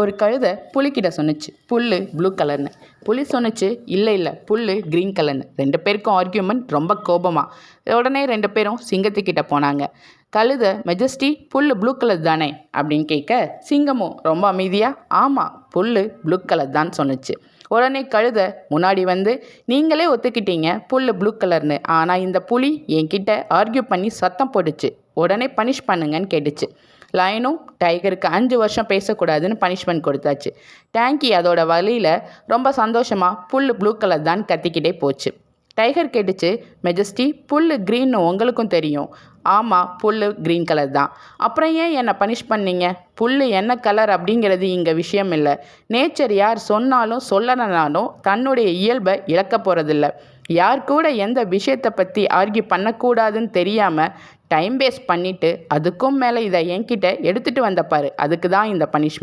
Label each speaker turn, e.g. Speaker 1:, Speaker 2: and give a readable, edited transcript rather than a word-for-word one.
Speaker 1: ஒரு கழுதை புலிக்கிட்ட சொன்னுச்சு புல் ப்ளூ கலர்னு. புலி சொன்னுச்சு இல்லை புல் க்ரீன் கலர்னு. ரெண்டு பேருக்கும் ஆர்கியூமெண்ட் ரொம்ப கோபமாக. உடனே ரெண்டு பேரும் சிங்கத்துக்கிட்ட போனாங்க. கழுதை மெஜஸ்டி புல் ப்ளூ கலர் தானே அப்படின்னு கேட்க, சிங்கமும் ரொம்ப அமைதியாக ஆமாம் புல் ப்ளூ கலர் தான் சொன்னுச்சு. உடனே கழுதை முன்னாடி வந்து, நீங்களே ஒத்துக்கிட்டீங்க புல் ப்ளூ கலர்னு, ஆனால் இந்த புலி என்கிட்ட ஆர்கியூ பண்ணி சத்தம் போட்டுச்சு, உடனே பனிஷ் பண்ணுங்கன்னு கேட்டுச்சு. லயனும் டைகருக்கு 5 வருஷம் பேசக்கூடாதுன்னு பனிஷ்மெண்ட் கொடுத்தாச்சு. டேங்கி அதோட வழியில் ரொம்ப சந்தோஷமாக புல் ப்ளூ கலர் தான் கத்திக்கிட்டே போச்சு. டைகர் கேட்டுச்சு, மெஜஸ்டி புல் க்ரீன்னு உங்களுக்கும் தெரியும். ஆமாம் புல் க்ரீன் கலர் தான். அப்புறம் ஏன் என்னை பனிஷ் பண்ணீங்க? புல் என்ன கலர் அப்படிங்கிறது இங்கே விஷயம் இல்லை. நேச்சர் யார் சொன்னாலும் சொல்லலைனாலும் தன்னுடைய இயல்பை இழக்க போகிறதில்ல. யார் கூட எந்த விஷயத்தை பற்றி ஆர்கியூ பண்ணக்கூடாதுன்னு தெரியாமல் டைம் வேஸ்ட் பண்ணிவிட்டு அதுக்கும் மேலே இதை என்கிட்ட எடுத்துகிட்டு வந்தப்பாரு, அதுக்கு தான் இந்த பனிஷ்மெண்ட்.